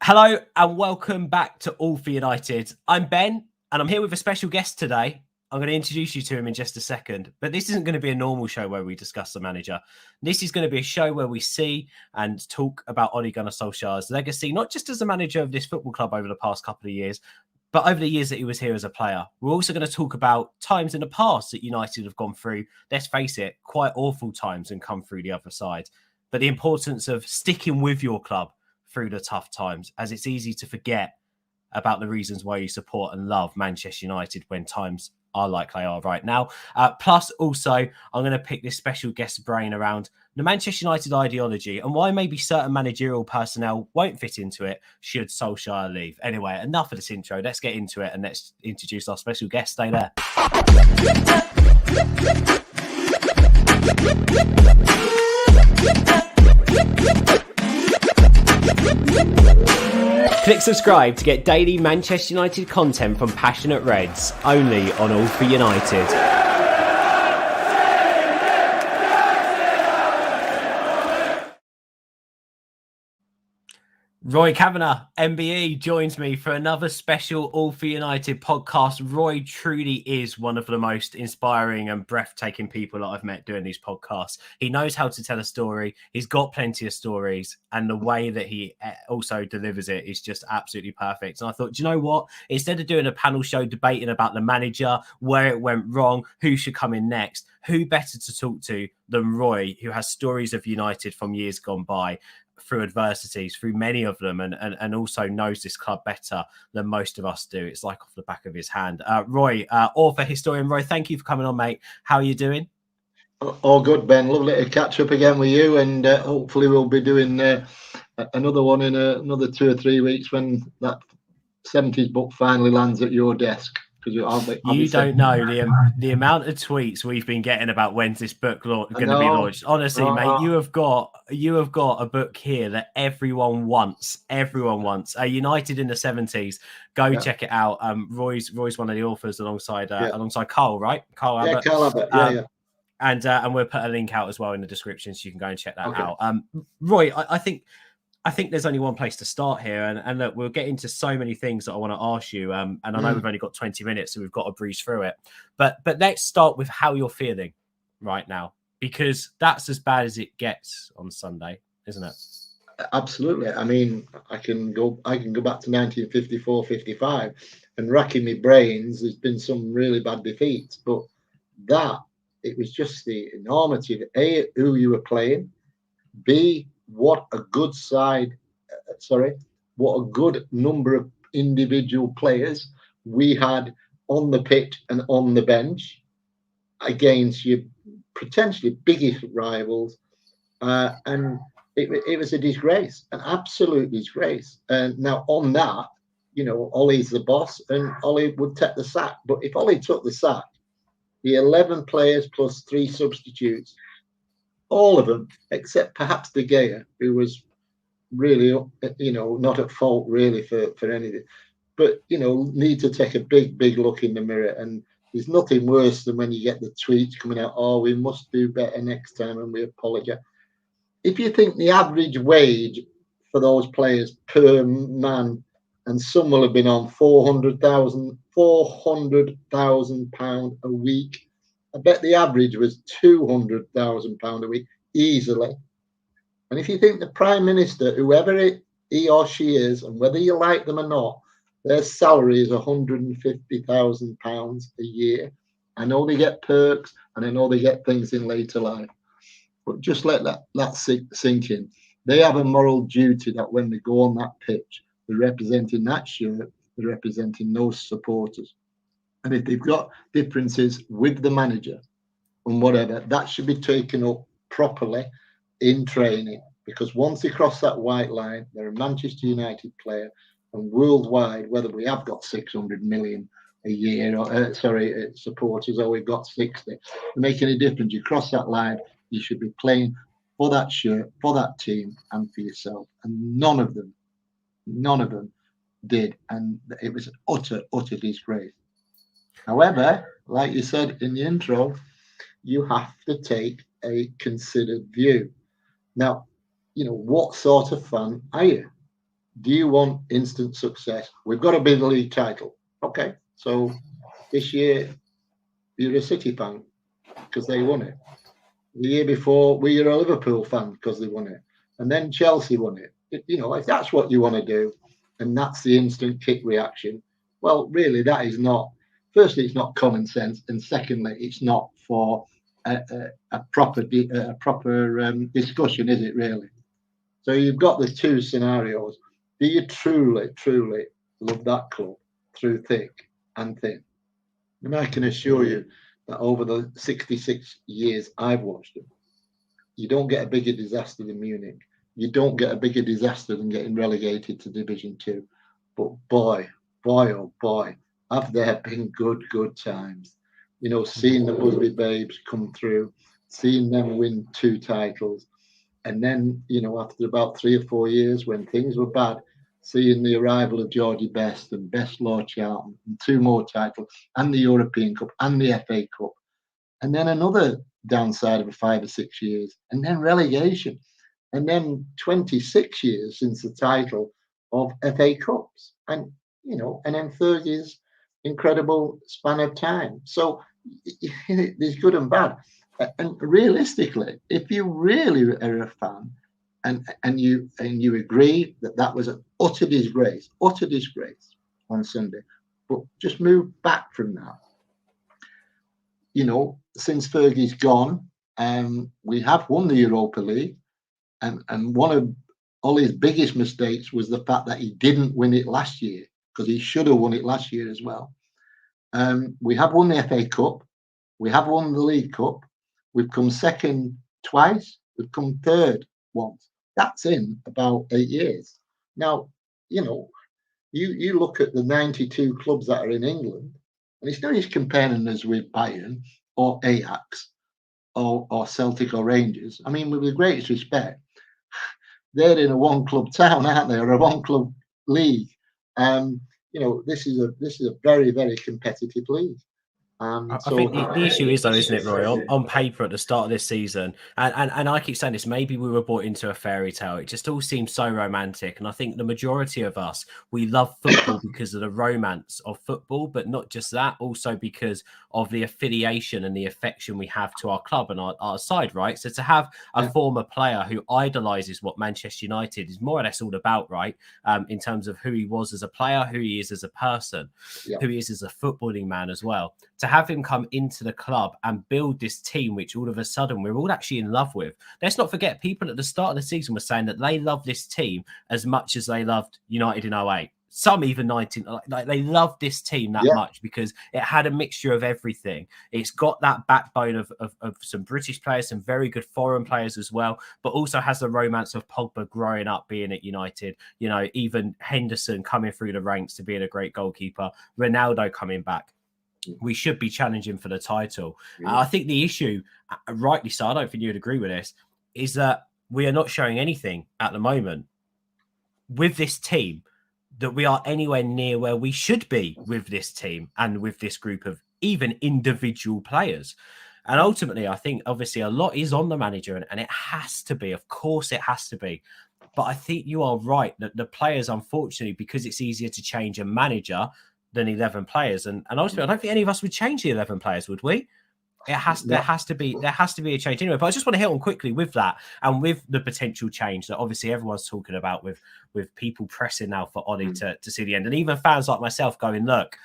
Hello and welcome back to All for United. I'm Ben and I'm here with a special guest today. I'm going to introduce you to him in just a second, but this isn't going to be a normal show where we discuss the manager. This is going to be a show where we see and talk about Ole Gunnar Solskjaer's legacy, not just as a manager of this football club over the past couple of years, but over the years that he was here as a player. We're also going to talk about times in the past that United have gone through, let's face it, quite awful times and come through the other side. But the importance of sticking with your club through the tough times, as it's easy to forget about the reasons why you support and love Manchester United when times are like they are right now. Plus, also, I'm going to pick this special guest brain around the Manchester United ideology and why maybe certain managerial personnel won't fit into it should Solskjaer leave. Anyway, enough of this intro. Let's get into it and let's introduce our special guest. Stay there. Click subscribe to get daily Manchester United content from passionate Reds, only on All for United. Roy Cavanagh MBE joins me for another special All for United podcast. Roy truly is one of the most inspiring and breathtaking people that I've met doing these podcasts. He knows how to tell a story. He's got plenty of stories, and the way that he also delivers it is just absolutely perfect. And I thought, do you know what? Instead of doing a panel show debating about the manager, where it went wrong, who should come in next, who better to talk to than Roy, who has stories of United from years gone by, through adversities, through many of them, and also knows this club better than most of us do. It's like off the back of his hand. Roy, author, historian. Roy, thank you for coming on, mate. How are you doing? All good, Ben. Lovely to catch up again with you, and hopefully we'll be doing another one in another 2 or 3 weeks when that 70s book finally lands at your desk. You don't know the amount of tweets we've been getting about when's this book going to be launched. Honestly, mate, you have got a book here that everyone wants. Everyone wants. United in the 70s. Go check it out. Roy's one of the authors alongside Carl, right? Carl Abbott. Carl Abbott. And we'll put a link out as well in the description so you can go and check that out. Roy, I think there's only one place to start here, and look, we'll get into so many things that I want to ask you. And I know we've only got 20 minutes, so we've got to breeze through it. But let's start with how you're feeling right now, because that's as bad as it gets on Sunday, isn't it? Absolutely. I mean, I can go back to 1954, 55, and racking my brains. There's been some really bad defeats, but it was just the enormity of A, who you were playing, B, what a good number of individual players we had on the pitch and on the bench against your potentially biggest rivals. And it was a disgrace, an absolute disgrace. And now on that, Ole's the boss and Ole would take the sack. But if Ole took the sack, the 11 players plus 3 substitutes, all of them, except perhaps De Gea, who was really, not at fault really for anything, but, need to take a big, big look in the mirror. And there's nothing worse than when you get the tweets coming out, oh, we must do better next time and we apologize. If you think the average wage for those players per man, and some will have been on £400,000 a week, I bet the average was £200,000 a week easily. And if you think the Prime Minister, whoever he or she is, and whether you like them or not, their salary is £150,000 a year. I know they get perks and I know they get things in later life, but just let that sink in. They have a moral duty that when they go on that pitch, they're representing that shirt, they're representing those supporters. And if they've got differences with the manager and whatever, that should be taken up properly in training. Because once they cross that white line, they're a Manchester United player. And worldwide, whether we have got 600 million a year, supporters, or we've got 60, it make any difference. You cross that line, you should be playing for that shirt, for that team, and for yourself. And none of them did. And it was an utter disgrace. However, like you said in the intro, you have to take a considered view. Now, what sort of fan are you? Do you want instant success? We've got to be the league title. Okay, so this year you're a City fan because they won it. The year before, we were a Liverpool fan because they won it, and then Chelsea won it. If that's what you want to do, and that's the instant kick reaction, well, really, that is not. Firstly, it's not common sense, and secondly, it's not for a proper discussion, is it? Really? So you've got the two scenarios. Do you truly, truly love that club through thick and thin? And I can assure you that over the 66 years I've watched them, you don't get a bigger disaster than Munich. You don't get a bigger disaster than getting relegated to Division 2. But boy, oh boy, have there been good times. Seeing the Busby Babes come through, seeing them win 2 titles. And then, after about 3 or 4 years when things were bad, seeing the arrival of Georgie Best and Best Lord Charlton and 2 more titles and the European Cup and the FA Cup. And then another downside of 5 or 6 years, and then relegation, and then 26 years since the title of FA Cups, and then Fergie's incredible span of time. So there's good and bad. And realistically, if you really are a fan, and you agree that was an utter disgrace on Sunday, but just move back from that. Since Fergie's gone, we have won the Europa League, and one of Ollie's biggest mistakes was the fact that he didn't win it last year, because he should have won it last year as well. We have won the FA Cup, we have won the League Cup, we've come second twice, we've come third once. That's in about 8 years. Now, you look at the 92 clubs that are in England, and it's no use comparing us with Bayern or Ajax or Celtic or Rangers. I mean, with the greatest respect, they're in a one-club town, aren't they, or a one-club league? This is a very, very competitive league. I think the issue is, though, isn't it, Roy? On paper at the start of this season, and I keep saying this, maybe we were brought into a fairy tale. It just all seems so romantic. And I think the majority of us, we love football because of the romance of football, but not just that, also because of the affiliation and the affection we have to our club and our side, right? So to have a former player who idolises what Manchester United is more or less all about, right? In terms of who he was as a player, who he is as a person, who he is as a footballing man as well. To have him come into the club and build this team, which all of a sudden we're all actually in love with. Let's not forget, people at the start of the season were saying that they love this team as much as they loved United in 08. Some even 19, like they loved this team that much because it had a mixture of everything. It's got that backbone of some British players, some very good foreign players as well, but also has the romance of Pogba growing up being at United, even Henderson coming through the ranks to being a great goalkeeper, Ronaldo coming back. We should be challenging for the title. I think the issue, rightly so, I don't think you'd agree with this, is that we are not showing anything at the moment with this team that we are anywhere near where we should be with this team and with this group of even individual players. And ultimately, I think obviously a lot is on the manager, and it has to be. Of course, it has to be. But I think you are right that the players, unfortunately, because it's easier to change a manager than 11 players. And ultimately, I don't think any of us would change the 11 players, would we? There has to be a change anyway. But I just want to hit on quickly with that and with the potential change that obviously everyone's talking about with people pressing now for Ollie to see the end. And even fans like myself going, look,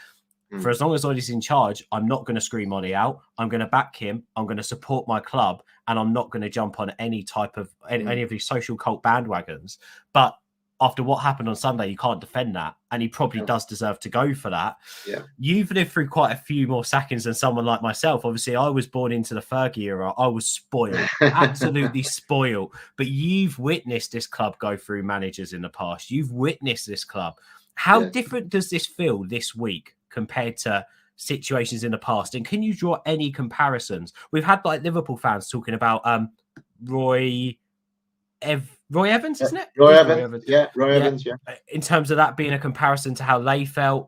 for as long as Ollie's in charge, I'm not going to scream Ollie out. I'm going to back him. I'm going to support my club, and I'm not going to jump on any type of any of these social cult bandwagons. But after what happened on Sunday, you can't defend that. And he probably does deserve to go for that. Yeah. You've lived through quite a few more sackings than someone like myself. Obviously, I was born into the Fergie era. I was spoiled, absolutely spoiled. But you've witnessed this club go through managers in the past. You've witnessed this club. How different does this feel this week compared to situations in the past? And can you draw any comparisons? We've had like Liverpool fans talking about Roy Roy Evans, isn't it? Roy It is Evans. Roy Evans. Yeah, Roy Evans. Yeah. In terms of that being a comparison to how they felt,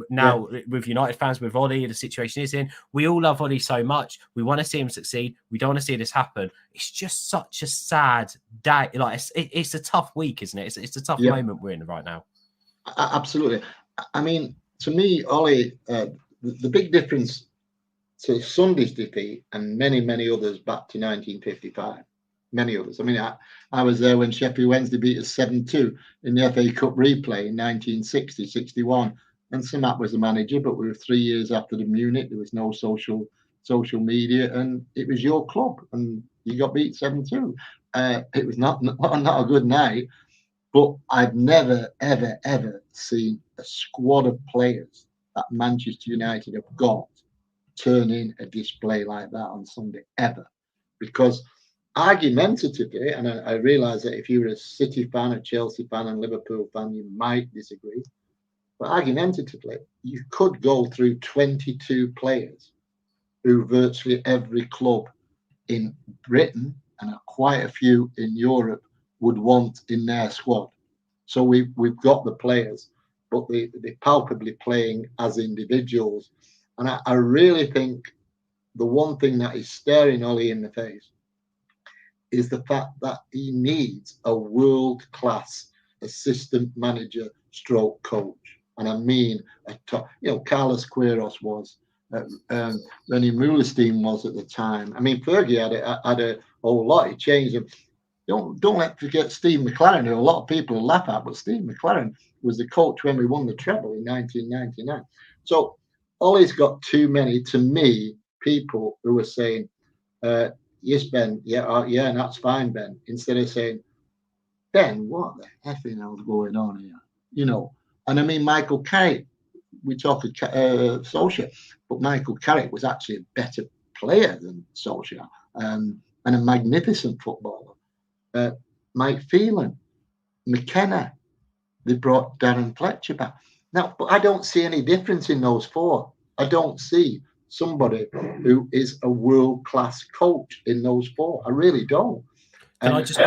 now with United fans, with Ollie, the situation is in. We all love Ollie so much. We want to see him succeed. We don't want to see this happen. It's just such a sad day. Like it's a tough week, isn't it? It's a tough moment we're in right now. Absolutely. I mean, to me, Ollie, the big difference to Sunday's defeat and many, many others back to 1955. Many others. I mean, I was there when Sheffield Wednesday beat us 7-2 in the FA Cup replay in 1960, 61. And Samat was the manager, but we were 3 years after the Munich. There was no social media, and it was your club, and you got beat 7-2. It was not a good night, but I've never, ever, ever seen a squad of players that Manchester United have got turn in a display like that on Sunday, ever. Because argumentatively, and I realize that if you're a City fan, a Chelsea fan, and Liverpool fan, you might disagree. But argumentatively, you could go through 22 players who virtually every club in Britain and quite a few in Europe would want in their squad. So we've got the players, but they're palpably playing as individuals. And I really think the one thing that is staring Ollie in the face is the fact that he needs a world-class assistant manager stroke coach. And I mean, Carlos Queiroz was, Rennie Mullerstein was at the time. I mean, Fergie had a whole lot. He changed them. Don't forget Steve McLaren, who a lot of people laugh at, but Steve McLaren was the coach when we won the treble in 1999. So Ollie's got too many, to me, people who are saying, yes, Ben, yeah, and that's fine, Ben. Instead of saying, Ben, what the effing hell's going on here? And I mean, Michael Carrick, we talk of Solskjaer, but Michael Carrick was actually a better player than Solskjaer, and a magnificent footballer. Mike Phelan, McKenna, they brought Darren Fletcher back. Now, but I don't see any difference in those four. I don't see somebody who is a world-class coach in those four. I really don't. Can I just say,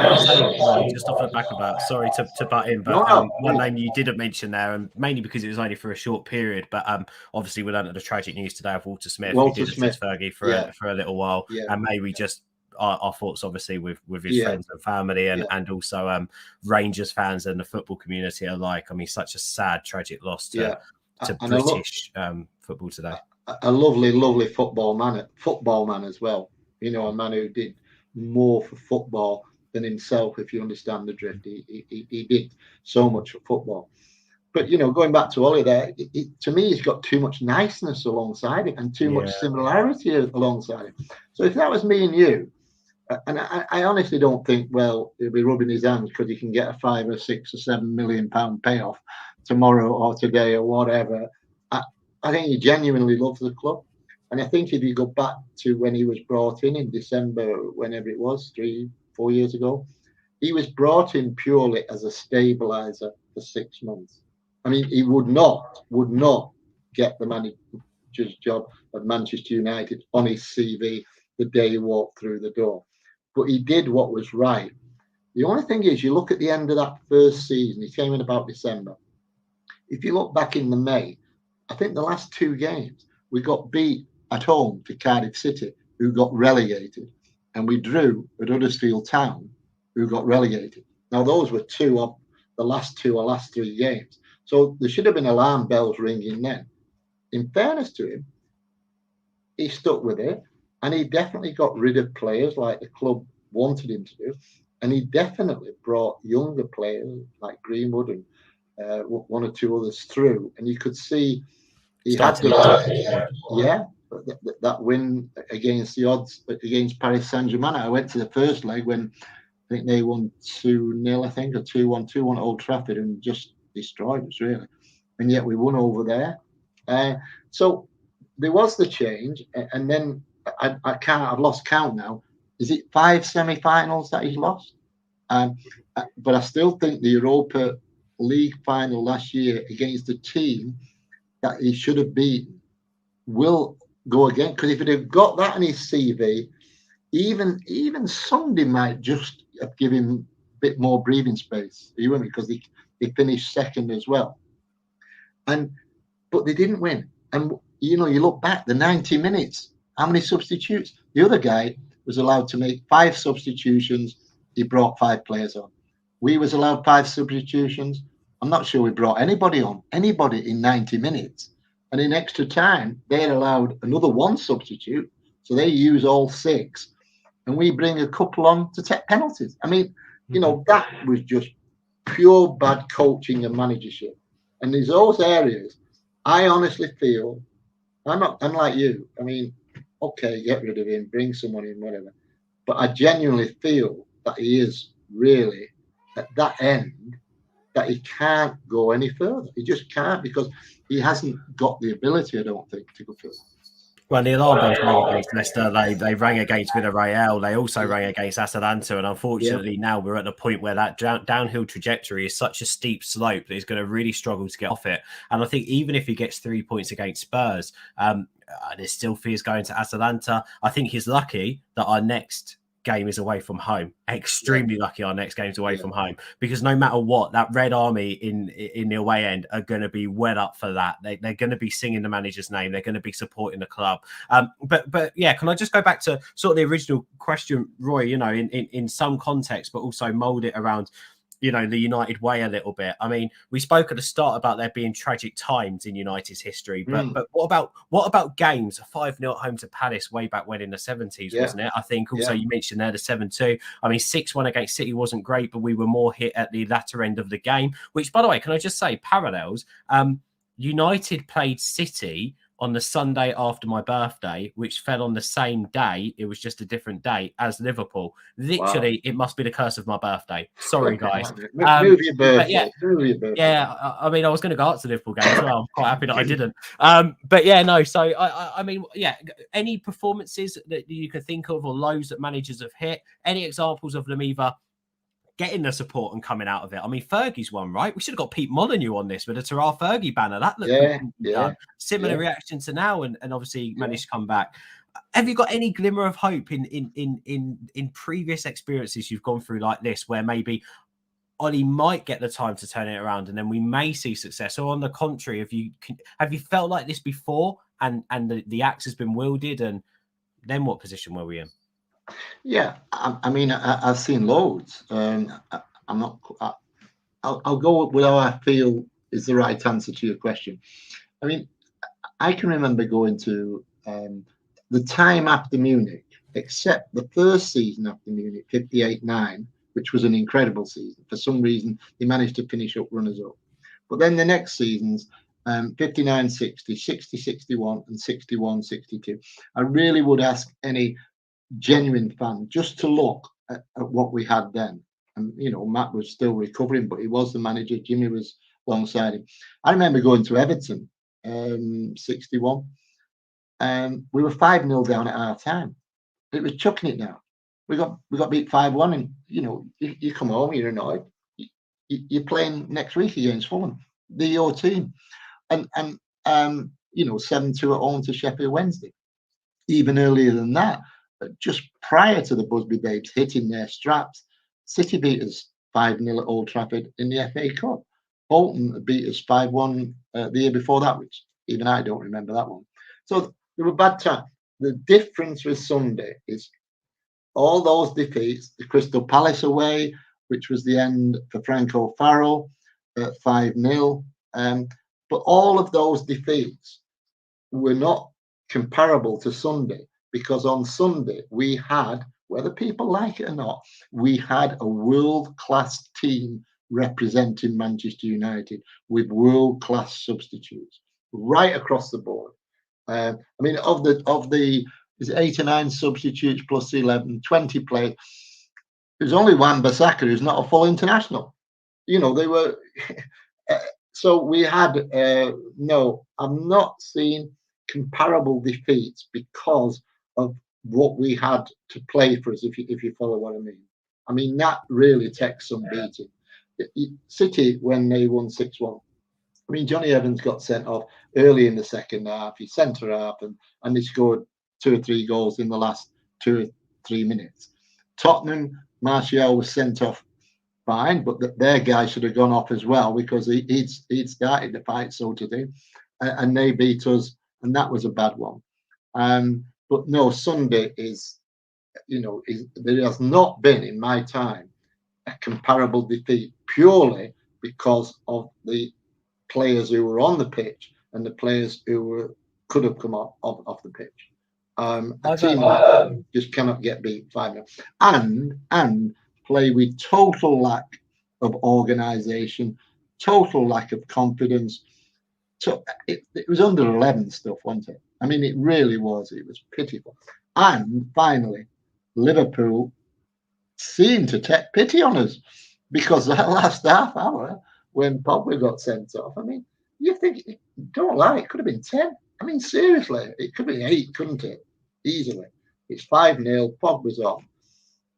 just off the back of that, sorry to butt in, but one name you didn't mention there, and mainly because it was only for a short period, but obviously we learned the tragic news today of Walter Smith, who did assist Fergie for a little while, and maybe just our thoughts, obviously, with his friends and family, and also Rangers fans and the football community alike. I mean, such a sad, tragic loss to British football today. A lovely, lovely football man as well. A man who did more for football than himself, if you understand the drift. He did so much for football. But, going back to Ollie there, to me, he's got too much niceness alongside it and too much similarity alongside it. So if that was me and you, and I honestly don't think, well, he'll be rubbing his hands because he can get a £5 or £6 or £7 million payoff tomorrow or today or whatever. I think he genuinely loves the club. And I think if you go back to when he was brought in December, whenever it was, 3-4 years ago, he was brought in purely as a stabilizer for 6 months. I mean, he would not get the manager's job at Manchester United on his CV the day he walked through the door. But he did what was right. The only thing is, you look at the end of that first season, he came in about December. If you look back in the May, I think the last 2 games, we got beat at home to Cardiff City, who got relegated, and we drew at Huddersfield Town, who got relegated. Now, those were the last 3 games. So there should have been alarm bells ringing then. In fairness to him, he stuck with it, and he definitely got rid of players like the club wanted him to do, and he definitely brought younger players like Greenwood and 1 or 2 others through, and you could see he had that win against the odds against Paris Saint-Germain. I went to the first leg when I think they won 2-0, I think, or 2-1 at Old Trafford, and just destroyed us, really. And yet we won over there. So there was the change, and then I've lost count now. Is it 5 semi-finals that he's lost? But I still think the Europa League final last year against a team that he should have beaten will go again, because if he'd have got that in his CV, even Sunday might just have given him bit more breathing space. You wouldn't, because they finished second as well. But they didn't win. And you look back, the 90 minutes, how many substitutes? The other guy was allowed to make 5 substitutions. He brought 5 players on. We was allowed 5 substitutions. I'm not sure we brought anybody in 90 minutes. And in extra time, they're allowed another 1 substitute. So they use all 6. And we bring a couple on to take penalties. I mean, that was just pure bad coaching and managership. And there's those areas, I honestly feel, I'm not unlike you. I mean, okay, get rid of him, bring someone in, whatever. But I genuinely feel that he is really at that end, that he can't go any further. He just can't, because he hasn't got the ability, I don't think, to go further. Well, the alarm bells rang against Leicester. They rang against Villarreal. They also rang against Atalanta. And unfortunately, now we're at the point where that downhill trajectory is such a steep slope that he's going to really struggle to get off it. And I think even if he gets 3 points against Spurs, there's still fears going to Atalanta. I think he's lucky that our next game is away from home. Extremely lucky our next game's away from home, because no matter what, that Red Army in the away end are going to be well up for that. They're going to be singing the manager's name. They're going to be supporting the club. But yeah, can I just go back to sort of the original question, Roy, in some context, but also mold it around the United way a little bit. I mean, we spoke at the start about there being tragic times in United's history, but what about games? 5-0 at home to Palace way back when in the 70s, wasn't it? I think also you mentioned there the 7-2. I mean, 6-1 against City wasn't great, but we were more hit at the latter end of the game, which, by the way, can I just say, parallels, United played City on the Sunday after my birthday, which fell on the same day. It was just a different day as Liverpool. Literally, It must be the curse of my birthday. Sorry, guys. Move your birthday. Yeah, I mean, I was going to go out to the Liverpool game as well. I'm quite happy that I didn't. But yeah, no. So I mean, yeah. Any performances that you can think of, or lows that managers have hit? Any examples of them either getting the support and coming out of it? I mean, Fergie's one, right? We should have got Pete Molyneux on this with a Terrell Fergie banner. That looked similar reaction to now, and obviously managed to come back. Have you got any glimmer of hope in previous experiences you've gone through like this, where maybe Ollie might get the time to turn it around, and then we may see success? Or on the contrary, have you felt like this before, and the axe has been wielded, and then what position were we in? Yeah, I mean, I've seen loads. I'm not. I'll go with how I feel is the right answer to your question. I mean, I can remember going to the time after Munich, except the first season after Munich, 58-9, which was an incredible season. For some reason, they managed to finish up runners-up. But then the next seasons, 59-60, 60-61, and 61-62. I really would ask any genuine fan just to look at what we had then. And Matt was still recovering, but he was the manager. Jimmy was alongside him. I remember going to Everton, 61, and we were 5-0 down at half time. It was chucking it down. We got beat 5-1, and you come home, you're annoyed. You're playing next week against Fulham, your team, and 7-2 at home to Sheffield Wednesday. Even earlier than that, just prior to the Busby Babes hitting their straps, City beat us 5-0 at Old Trafford in the FA Cup. Bolton beat us 5-1 the year before that, which even I don't remember that one. So there were bad times. The difference with Sunday is all those defeats, the Crystal Palace away, which was the end for Franco Farrell at 5-0. But all of those defeats were not comparable to Sunday, because on Sunday we had, whether people like it or not, we had a world-class team representing Manchester United with world-class substitutes right across the board. I mean, of the is 8 or 9 substitutes plus 11, 20 players. There's only Wan-Bissaka who's not a full international. They were. So we had no. I'm not seeing comparable defeats because of what we had to play for us. If you follow what I mean. I mean that really takes some beating. City, when they won 6-1. I mean, Johnny Evans got sent off early in the second half. He centre half, and they scored 2 or 3 goals in the last 2 or 3 minutes. Tottenham, Martial was sent off fine, but their guy should have gone off as well because he'd started the fight, so to do, and they beat us, and that was a bad one. But no, Sunday is, there has not been in my time a comparable defeat purely because of the players who were on the pitch and the players who could have come off the pitch. A team that just cannot get beat 5-0 and play with total lack of organisation, total lack of confidence. So it was under 11 stuff, wasn't it? I mean, it really was. It was pitiful. And finally, Liverpool seemed to take pity on us because that last half hour when Pogba got sent off, I mean, you think, don't lie, it could have been 10. I mean, seriously, it could be 8, couldn't it? Easily. It's 5-0, Pogba's off.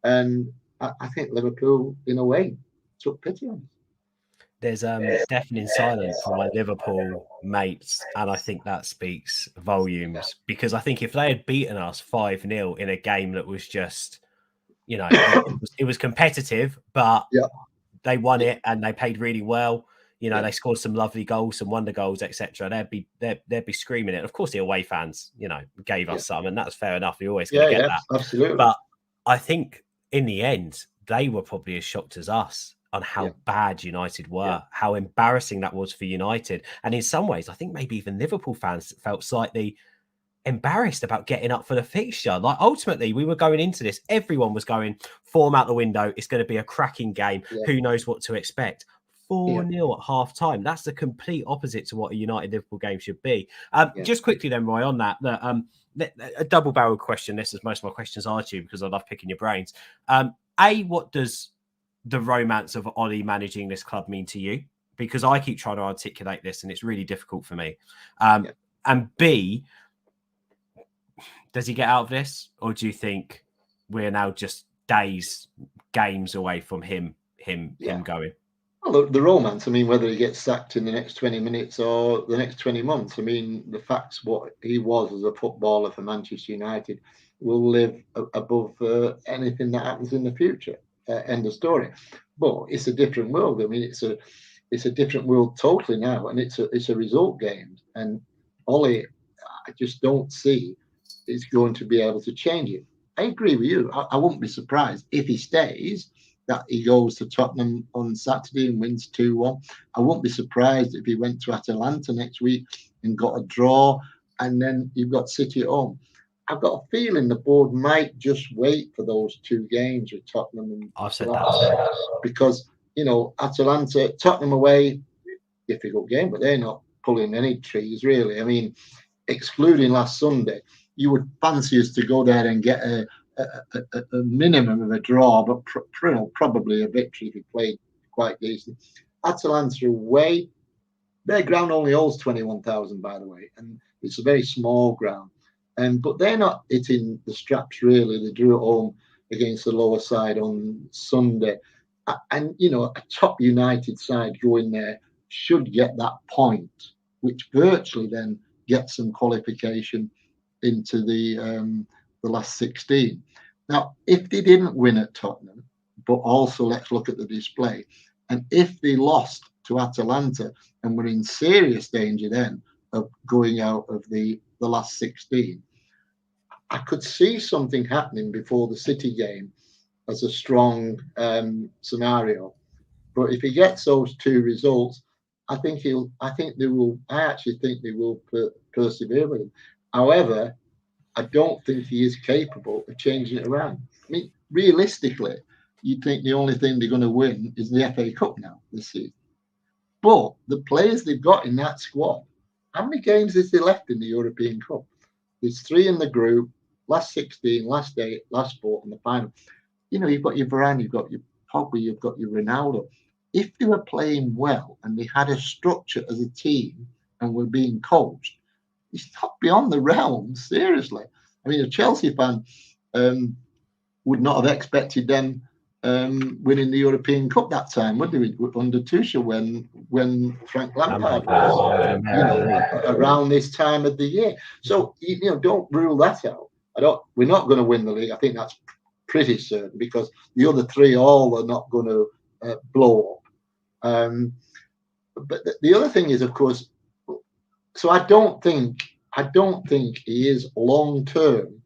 And I think Liverpool, in a way, took pity on us. There's deafening silence from my Liverpool mates, and I think that speaks volumes, because I think if they had beaten us 5-0 in a game that was just, it was competitive, but they won it and they played really well. They scored some lovely goals, some wonder goals, etc. They'd be screaming it. Of course, the away fans, gave us some, and that's fair enough. You're always going to get that. Absolutely. But I think in the end, they were probably as shocked as us on how bad United were, how embarrassing that was for United. And in some ways, I think maybe even Liverpool fans felt slightly embarrassed about getting up for the fixture. Like, ultimately, we were going into this, everyone was going, form out the window, it's going to be a cracking game, who knows what to expect. 4-0 at half time. That's the complete opposite to what a United Liverpool game should be. Just quickly then, Roy, on that a double barrel question. This is most of my questions are to you because I love picking your brains. What does the romance of Ollie managing this club mean to you? Because I keep trying to articulate this and it's really difficult for me. And B, does he get out of this, or do you think we're now just games away from him going? Well, the romance, I mean, whether he gets sacked in the next 20 minutes or the next 20 months, I mean, the facts, what he was as a footballer for Manchester United will live above anything that happens in the future. End of story. But it's a different world. I mean, it's a different world totally now, and it's a result game. And Ollie, I just don't see is going to be able to change it. I agree with you. I wouldn't be surprised if he stays, that he goes to Tottenham on Saturday and wins 2-1. I won't be surprised if he went to Atalanta next week and got a draw, and then you've got City at home. I've got a feeling the board might just wait for those 2 games with Tottenham and I've said that because Atalanta, Tottenham away, difficult game, but they're not pulling any trees really. I mean, excluding last Sunday, you would fancy us to go there and get a minimum of a draw, but probably a victory if we played quite decent. Atalanta away, their ground only holds 21,000, by the way, and it's a very small ground. But they're not hitting the straps really. They drew at home against the lower side on Sunday. And, a top United side going there should get that point, which virtually then gets some qualification into the last 16. Now, if they didn't win at Tottenham, but also let's look at the display, and if they lost to Atalanta and were in serious danger then of going out of the last 16, I could see something happening before the City game as a strong scenario. But if he gets those 2 results, I actually think they will persevere with him. However, I don't think he is capable of changing it around. I mean, realistically, you'd think the only thing they're going to win is the FA Cup now this season. But the players they've got in that squad, how many games is there left in the European Cup? There's 3 in the group, last 16, last 8, last 4, and the final. You've got your Varane, you've got your Pogba, you've got your Ronaldo. If they were playing well and they had a structure as a team and were being coached, it's not beyond the realm, seriously. I mean, a Chelsea fan would not have expected them winning the European Cup that time, would they? Under Tuchel, when Frank Lampard was around this time of the year. So don't rule that out. We're not going to win the league. I think that's pretty certain because the other 3 all are not going to blow up. But the other thing is, of course, so I don't think he is long term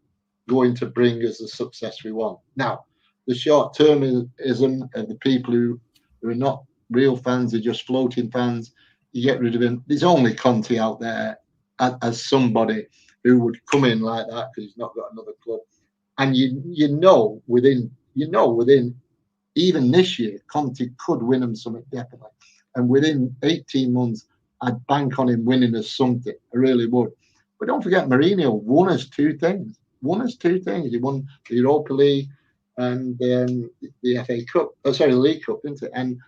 going to bring us the success we want. Now, the short termism of the people who are not real fans, are just floating fans, you get rid of him. There's only Conte out there as somebody who would come in like that because he's not got another club. And you know within even this year, Conte could win them something definitely. And within 18 months, I'd bank on him winning us something. I really would. But don't forget, Mourinho won us two things. He won the Europa League and the FA Cup. The League Cup, didn't it? And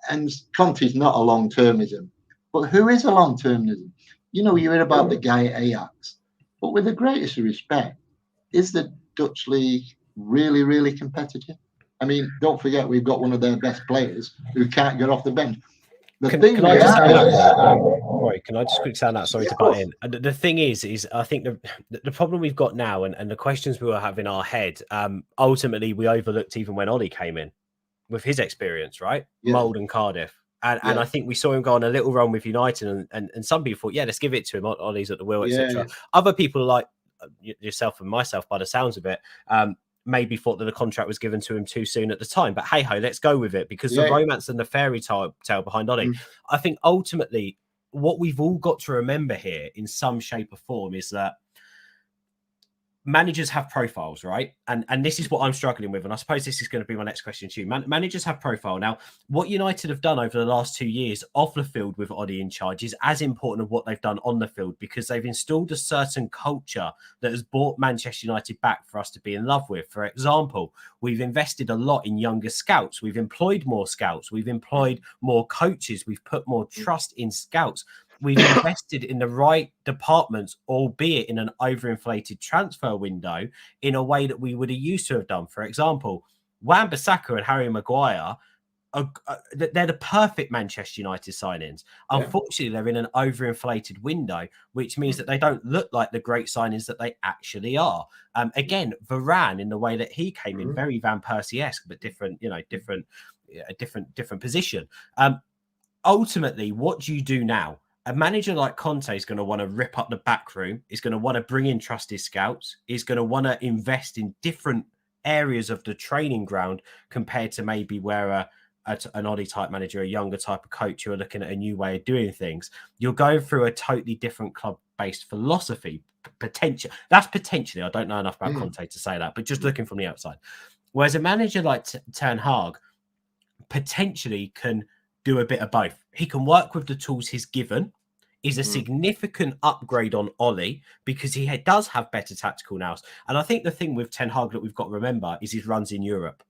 and Conte's not a long-termism. But who is a long-termism? You hear about the guy at Ajax. But with the greatest respect, is the Dutch league really, really competitive? I mean, don't forget we've got one of their best players who can't get off the bench. Can I just quickly say that? Sorry to butt in. The thing is I think the problem we've got now and the questions we were having in our head, ultimately we overlooked even when Ollie came in with his experience, right? Yeah. Mould and Cardiff. And I think we saw him go on a little run with United and some people thought, let's give it to him. Ollie's at the wheel, etc. Yeah. Other people like yourself and myself, by the sounds of it, maybe thought that the contract was given to him too soon at the time, but hey ho, let's go with it because the romance and the fairy tale behind Ollie. I think ultimately what we've all got to remember here in some shape or form is that managers have profiles, right? And this is what I'm struggling with. And I suppose this is going to be my next question to you. Managers have profile. Now, what United have done over the last 2 years off the field with Ollie in charge is as important as what they've done on the field because they've installed a certain culture that has brought Manchester United back for us to be in love with. For example, we've invested a lot in younger scouts. We've employed more scouts. We've employed more coaches. We've put more trust in scouts. We've invested in the right departments, albeit in an overinflated transfer window, in a way that we would have used to have done. For example, Wan-Bissaka and Harry Maguire, they're the perfect Manchester United signings. Unfortunately, they're in an overinflated window, which means that they don't look like the great signings that they actually are. Again, Varane, in the way that he came in, very Van Persie-esque, but different position. Ultimately, what do you do now? A manager like Conte is going to want to rip up the back room, is going to want to bring in trusted scouts, is going to want to invest in different areas of the training ground compared to maybe where an Ollie type manager, a younger type of coach who are looking at a new way of doing things. You're going through a totally different club-based philosophy. That's potentially, I don't know enough about Conte to say that, but just looking from the outside. Whereas a manager like Ten Hag potentially can do a bit of both. He can work with the tools he's given. Is a significant upgrade on Ollie because he does have better tactical nous. And I think the thing with Ten Hag that we've got to remember is his runs in Europe.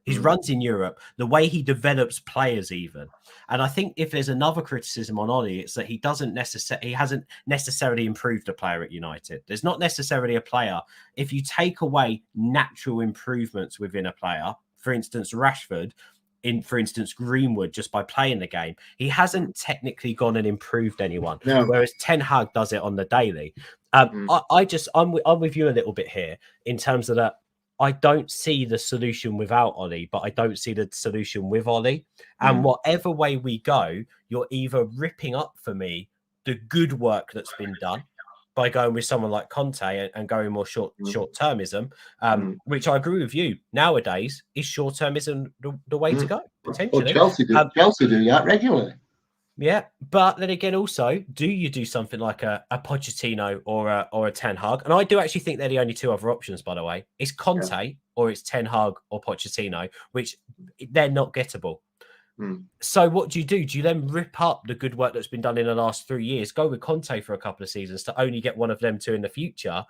His runs in Europe, the way he develops players even. And I think if there's another criticism on Ollie, it's that he hasn't necessarily improved a player at United. There's not necessarily a player. If you take away natural improvements within a player, for instance, Rashford, for instance, Greenwood, just by playing the game, he hasn't technically gone and improved anyone. No. Whereas Ten Hag does it on the daily. I'm with you a little bit here in terms of that. I don't see the solution without Ollie, but I don't see the solution with Ollie. And whatever way we go, you're either ripping up for me the good work that's been done by going with someone like Conte and going more short-termism, which I agree with you. Nowadays, is short-termism the way to go, potentially? Well, Chelsea do that regularly. Yeah, but then again, also, do you do something like a Pochettino or a Ten Hag? And I do actually think they're the only two other options, by the way. It's Conte or it's Ten Hag or Pochettino, which they're not gettable. So what do? Do you then rip up the good work that's been done in the last 3 years, go with Conte for a couple of seasons to only get one of them two in the future,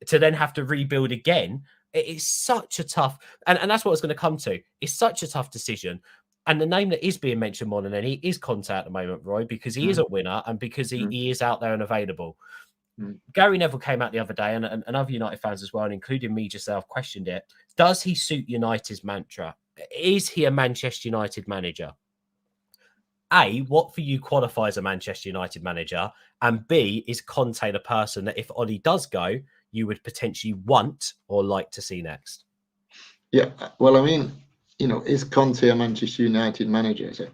to then have to rebuild again? It is such a tough, and that's what it's going to come to. It's such a tough decision. And the name that is being mentioned more than any is Conte at the moment, Roy, because he is a winner and because he is out there and available. Gary Neville came out the other day, and other United fans as well, and including me yourself, questioned it. Does he suit United's mantra? Is he a Manchester United manager? A, what for you qualifies a Manchester United manager? And B, is Conte the person that if Ollie does go, you would potentially want or like to see next? Yeah, well, I mean, is Conte a Manchester United manager? So,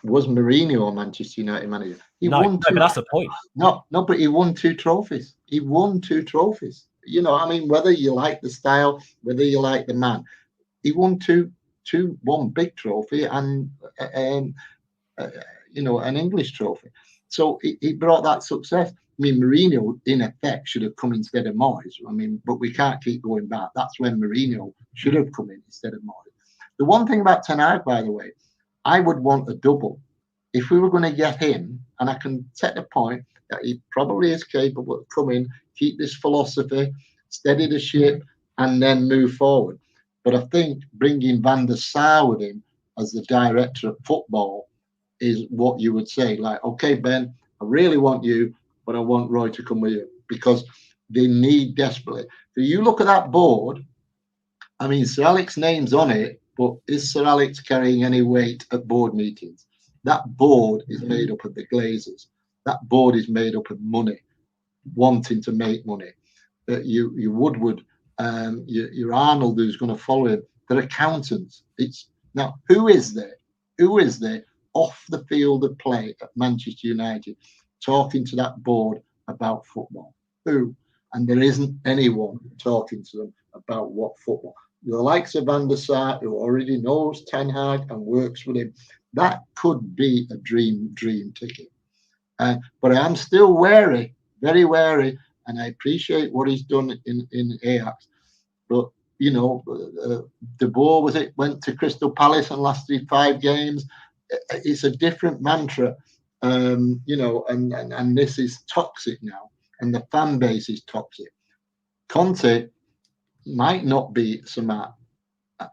was Mourinho a Manchester United manager? He No, won but two. that's the point. No, but he won 2 trophies. He won 2 trophies. I mean, whether you like the style, whether you like the man, he won one big trophy and um, an English trophy. So he brought that success. I mean, Mourinho, in effect, should have come instead of Moyes. I mean, but we can't keep going back. That's when Mourinho should have come in instead of Moyes. The one thing about Ten Hag, by the way, I would want a double. If we were going to get him, and I can take the point that he probably is capable of coming, keep this philosophy, steady the ship, and then move forward. But I think bringing Van der Sar with him as the director of football is what you would say. Like, okay, Ben, I really want you, but I want Roy to come with you because they need desperately. So you look at that board. I mean, Sir Alex's name's on it, but is Sir Alex carrying any weight at board meetings? That board is made up of the Glazers. That board is made up of money, wanting to make money. Your Woodward, your Arnold, who's going to follow him, they're accountants. Now, who is there? Who is there off the field of play at Manchester United talking to that board about football? Who? And there isn't anyone talking to them about what football. The likes of Van der Sar, who already knows Ten Hag and works with him, that could be a dream ticket. But I am still wary, very wary, and I appreciate what he's done in Ajax. But De Boer went to Crystal Palace and lasted 5 games. It's a different mantra, and this is toxic now, and the fan base is toxic. Conte might not be Samat,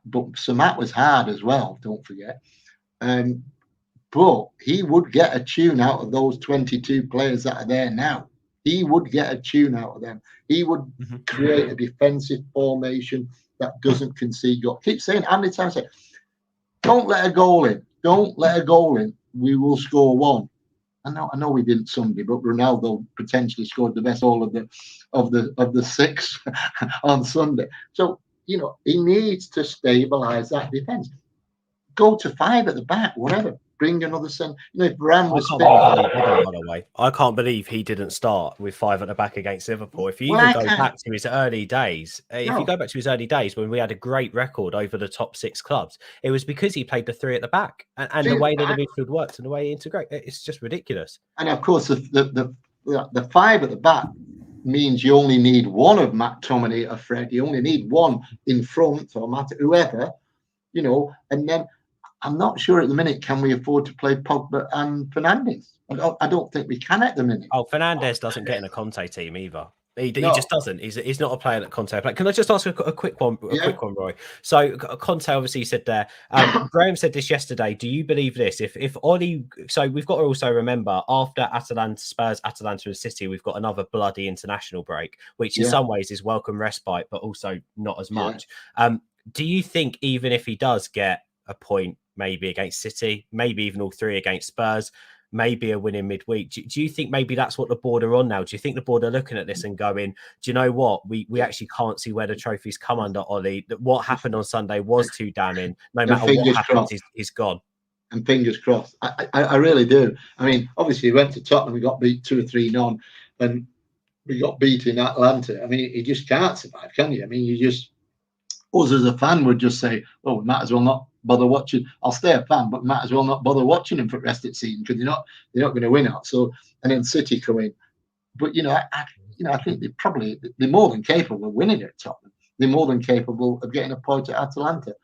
but Samat was hard as well. Don't forget. But he would get a tune out of those 22 players that are there now. He would get a tune out of them. He would create a defensive formation that doesn't concede goal. Keep saying, how many times I say, don't let a goal in. Don't let a goal in. We will score one. I know we didn't Sunday, but Ronaldo potentially scored the best goal of the 6 on Sunday. So he needs to stabilise that defence. Go to 5 at the back, whatever. Bring another centre. If Varane was fit, by the way, I can't believe he didn't start with 5 at the back against Liverpool. If you go back to his early days, when we had a great record over the top 6 clubs, it was because he played the 3 at the back and the way that the midfield works and the way he integrates. It's just ridiculous. And of course, the 5 at the back means you only need one of McTominay or Fred. You only need one in front or Matt, whoever, and then. I'm not sure at the minute, can we afford to play Pogba and Fernandes? I don't think we can at the minute. Oh, Fernandes doesn't get in a Conte team either. He just doesn't. He's not a player that Conte played. Can I just ask a quick one, Roy? So Conte obviously said there. Graham said this yesterday. Do you believe this? If Ollie, so we've got to also remember after Spurs, Atalanta, and City, we've got another bloody international break, which in some ways is welcome respite, but also not as much. Do you think even if he does get a point, maybe against City, maybe even all 3 against Spurs, maybe a win in midweek, do you think maybe that's what the board are on now? Do you think the board are looking at this and going, do you know what? We actually can't see where the trophies come under Ollie. That what happened on Sunday was too damning. No matter what happens, he's gone. And fingers crossed. I really do. I mean, obviously, we went to Tottenham, we got beat 2 or 3-0, and we got beat in Atlanta. I mean, you just can't survive, can you? I mean, us as a fan would just say, oh, we might as well not bother watching. I'll stay a fan, but might as well not bother watching them for the rest of the season because they're not going to win out. So, and then City come in, but I think they're more than capable of winning at Tottenham. They're more than capable of getting a point at Atalanta.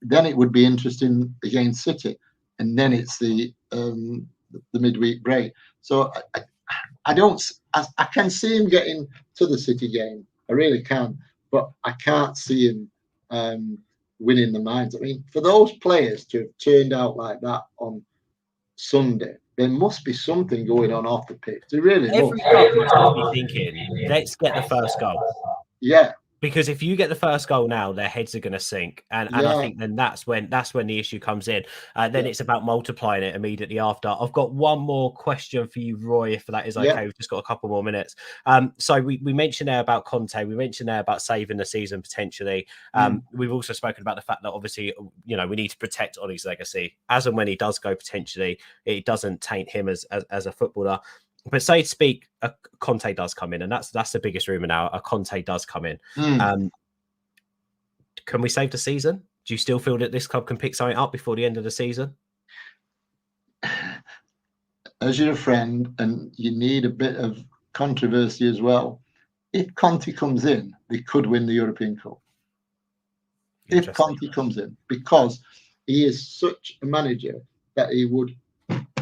Then it would be interesting against City, and then it's the midweek break. So I can see him getting to the City game. I really can, but I can't see him winning the minds. I mean, for those players to have turned out like that on Sunday, there must be something going on off the pitch. There really Every club must be thinking, let's get the first goal. Yeah. Because if you get the first goal now, their heads are going to sink, and I think then that's when the issue comes in. Then it's about multiplying it immediately after. I've got one more question for you, Roy, if that is okay. We've just got a couple more minutes. So we mentioned there about Conte. We mentioned there about saving the season potentially. We've also spoken about the fact that obviously, you know, we need to protect Ollie's legacy as and when he does go potentially. It doesn't taint him as a footballer. But say to speak, a Conte does come in, and that's the biggest rumor now. A Conte does come in. Can we save the season? Do you still feel that this club can pick something up before the end of the season? As you're a friend and you need a bit of controversy as well, if Conte comes in, they could win the European Cup. If Conte comes in, because he is such a manager that he would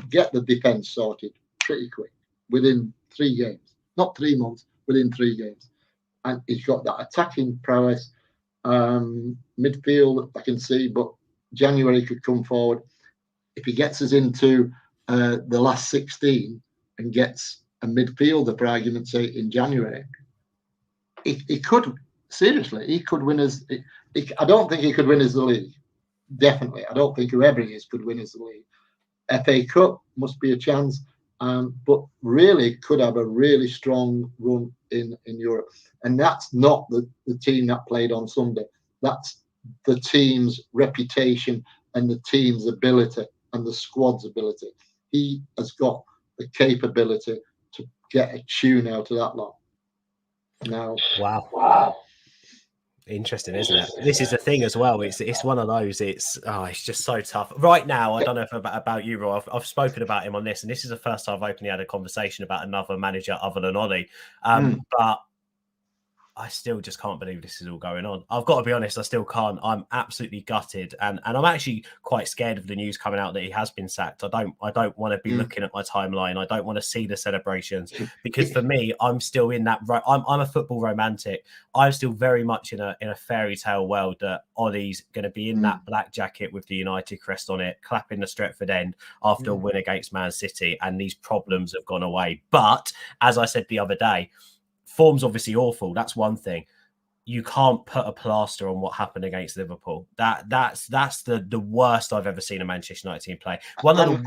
get the defence sorted pretty quick. Within 3 games, not 3 months, within 3 games. And he's got that attacking prowess. Midfield, I can see, but January could come forward. If he gets us into the last 16 and gets a midfielder, for argument's sake, in January, he could, seriously, he could win us. I don't think he could win us the league. Definitely. I don't think whoever he is could win us the league. FA Cup must be a chance. But really could have a really strong run in Europe. And that's not the team that played on Sunday. That's the team's reputation and the team's ability and the squad's ability. He has got the capability to get a tune out of that lot. Now, wow. Interesting, isn't it? This is the thing as well. It's one of those. It's just so tough right now. I don't know if about you, Roy. I've spoken about him on this, and this is the first time I've openly had a conversation about another manager other than Ollie. But I still just can't believe this is all going on. I've got to be honest, I still can't. I'm absolutely gutted, and I'm actually quite scared of the news coming out that he has been sacked. I don't want to be looking at my timeline. I don't want to see the celebrations, because for me, I'm still in that. I'm a football romantic. I'm still very much in a fairy tale world that Ollie's going to be in that black jacket with the United crest on it, clapping the Stretford end after a win against Man City, and these problems have gone away. But as I said the other day, form's obviously awful. That's one thing. You can't put a plaster on what happened against Liverpool. That's the worst I've ever seen a Manchester United team play. One of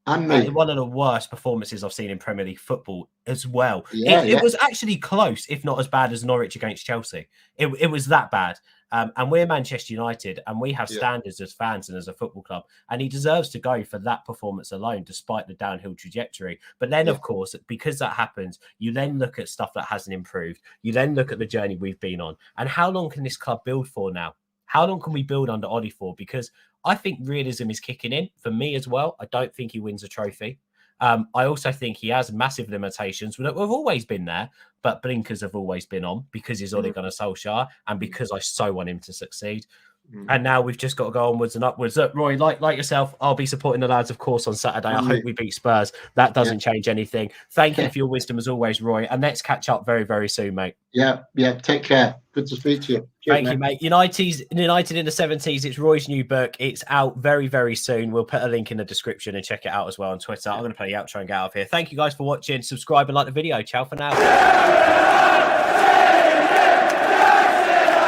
the worst performances I've seen in Premier League football as well. It was actually close, if not as bad as Norwich against Chelsea. It was that bad. And we're Manchester United, and we have standards as fans and as a football club. And he deserves to go for that performance alone, despite the downhill trajectory. But then, of course, because that happens, you then look at stuff that hasn't improved. You then look at the journey we've been on. And how long can this club build for now? How long can we build under Ollie for? Because I think realism is kicking in for me as well. I don't think he wins a trophy. I also think he has massive limitations that have always been there, but blinkers have always been on because he's Ole Gunnar Solskjaer and because I so want him to succeed. And now we've just got to go onwards and upwards. Look, Roy, like yourself, I'll be supporting the lads, of course, on Saturday. I hope we beat Spurs. That doesn't change anything. Thank you for your wisdom as always, Roy. And let's catch up very, very soon, mate. Yeah. Take care. Good to speak to you. Cheers, Thank you, mate. United in the 70s. It's Roy's new book. It's out very, very soon. We'll put a link in the description and check it out as well on Twitter. I'm going to play the outro and get out of here. Thank you guys for watching. Subscribe and like the video. Ciao for now.